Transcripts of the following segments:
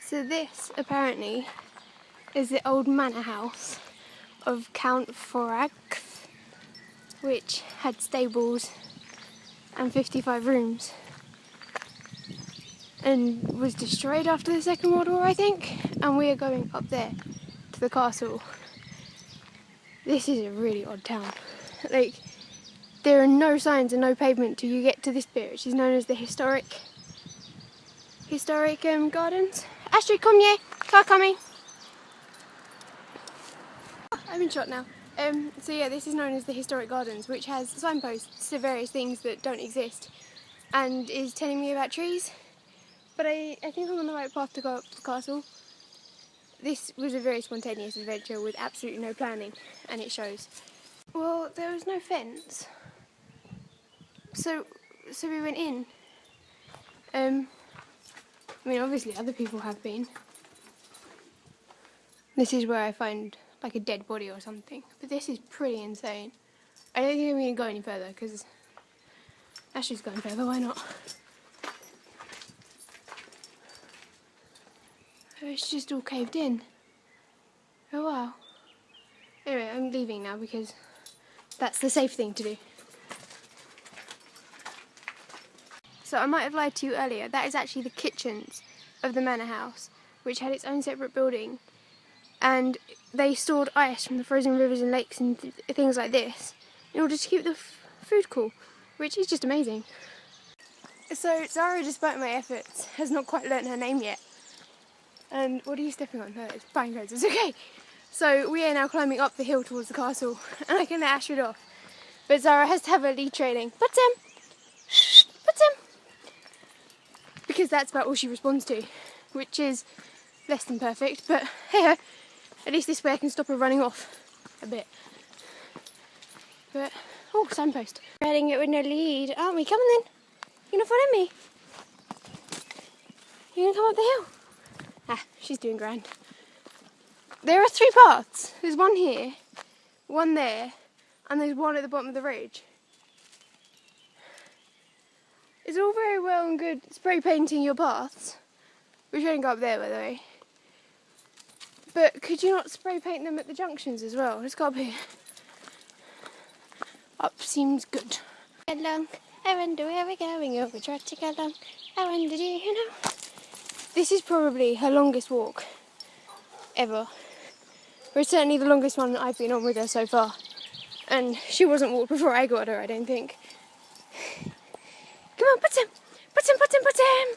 So this, apparently, is the old manor house of Count Hrad, which had stables and 55 rooms, and was destroyed after the Second World War, I think, and we are going up there to the castle. This is a really odd town. Like, there are no signs and no pavement till you get to this bit, which is known as the historic gardens. Astrid, come here. Car coming. I've been shot now. So yeah, this is known as the historic gardens, which has signposts to various things that don't exist, and is telling me about trees. But I think I'm on the right path to go up to the castle. This was a very spontaneous adventure with absolutely no planning, and it shows. Well, there was no fence, so we went in. I mean, obviously other people have been. This is where I find like a dead body or something, but this is pretty insane. I don't think I'm going to go any further because Ashley's going further, why not? Oh, it's just all caved in. Oh wow. Anyway, I'm leaving now because that's the safe thing to do. So I might have lied to you earlier, that is actually the kitchens of the manor house, which had its own separate building, and they stored ice from the frozen rivers and lakes and things like this in order to keep the food cool, which is just amazing. So Zara, despite my efforts, has not quite learnt her name yet. And what are you stepping on? It's fine, guys, it's okay. So we are now climbing up the hill towards the castle, and I can let Astrid off. But Zara has to have her lead training. Button! Button! Because that's about all she responds to, which is less than perfect, but hey, at least this way I can stop her running off a bit. But, oh, signpost. We're heading it with no lead, aren't we? Come on then. You gonna follow me? You gonna come up the hill? Ah, she's doing grand. There are 3 paths. There's one here, one there, and there's one at the bottom of the ridge. It's all very well and good spray painting your paths. We shouldn't go up there, by the way. But could you not spray paint them at the junctions as well? Let's go up here. Up seems good. Along, I wonder where we're going. Oh, we try to go along. I wonder, do you know? This is probably her longest walk ever. Or it's certainly the longest one that I've been on with her so far. And she wasn't walked before I got her, I don't think. Come on, put him! Put him, put him, put him!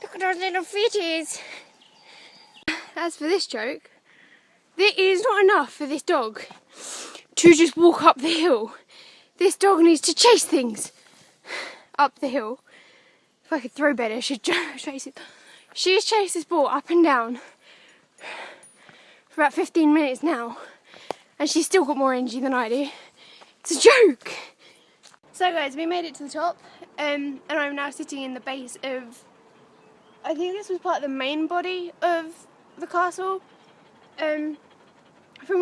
Look at those little feeties! As for this joke, it is not enough for this dog to just walk up the hill. This dog needs to chase things up the hill. If I could throw better, I should chase it. She's chased this ball up and down for about 15 minutes now, and she's still got more energy than I do. It's a joke! So guys, we made it to the top, and I'm now sitting in the base of, I think this was part of the main body of the castle. From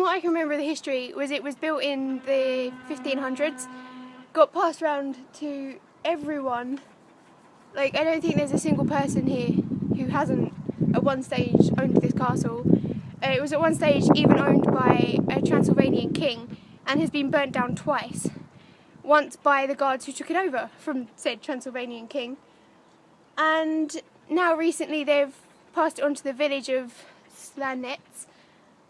what I can remember of the history, it was built in the 1500s, got passed around to everyone. Like, I don't think there's a single person here who hasn't at one stage owned this castle. It was at one stage even owned by a Transylvanian king and has been burnt down twice. Once by the guards who took it over from said Transylvanian king, and now recently they've passed it on to the village of Slanec,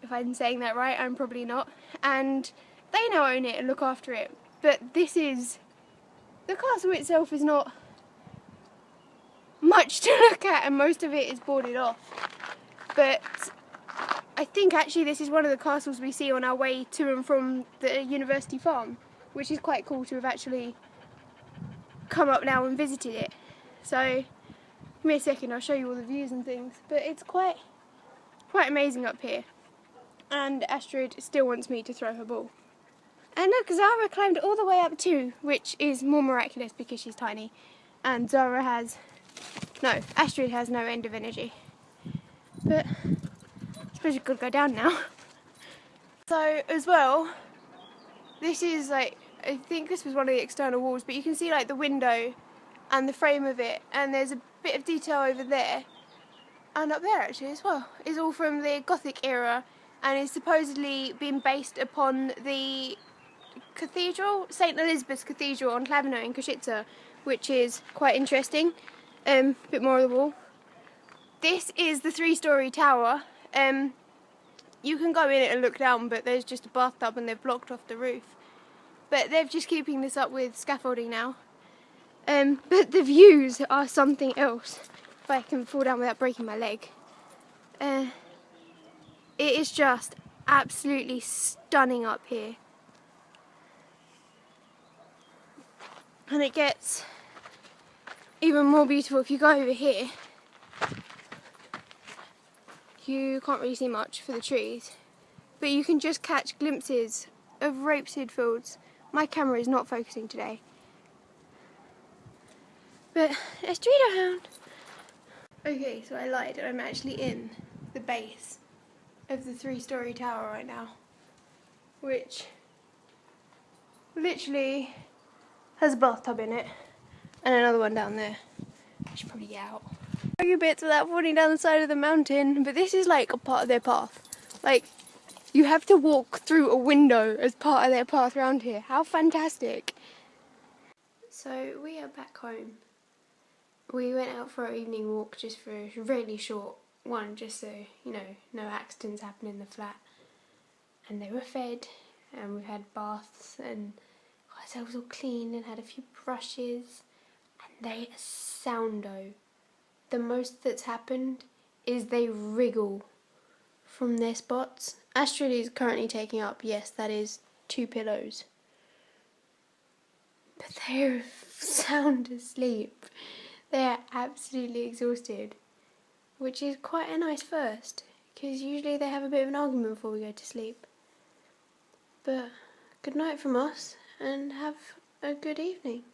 if I'm saying that right, I'm probably not, and they now own it and look after it. But the castle itself is not much to look at, and most of it is boarded off. But I think actually this is one of the castles we see on our way to and from the university farm, which is quite cool to have actually come up now and visited it. So give me a second, I'll show you all the views and things, but it's quite amazing up here. And Astrid still wants me to throw her ball. And look, Zara climbed all the way up too, which is more miraculous because she's tiny, and Astrid has no end of energy. But I suppose you could go down now. So as well, this is like, I think this was one of the external walls, but you can see like the window and the frame of it, and there's a bit of detail over there. and up there actually as well. It's all from the Gothic era and is supposedly been based upon the cathedral, St Elizabeth's Cathedral on Klavno in Košice, which is quite interesting. Bit more of the wall. This is the 3-storey tower. You can go in it and look down, but there's just a bathtub and they've blocked off the roof. But they're just keeping this up with scaffolding now. But the views are something else. If I can fall down without breaking my leg. It is just absolutely stunning up here. And it gets even more beautiful if you go over here. You can't really see much for the trees, but you can just catch glimpses of rapeseed fields. My camera is not focusing today. But let's treat our hound. Okay, so I lied. I'm actually in the base of the 3-storey tower right now, which literally has a bathtub in it and another one down there. I should probably get out. A few bits without falling down the side of the mountain, but this is like a part of their path. Like, you have to walk through a window as part of their path around here. How fantastic! So we are back home. We went out for our evening walk just for a really short one, just so, you know, no accidents happen in the flat. And they were fed, and we had baths and got ourselves all clean and had a few brushes. And they soundo. The most that's happened is they wriggle from their spots. Astrid is currently taking up, yes, that is 2 pillows. But they're sound asleep. They are absolutely exhausted, which is quite a nice first, because usually they have a bit of an argument before we go to sleep. But good night from us, and have a good evening.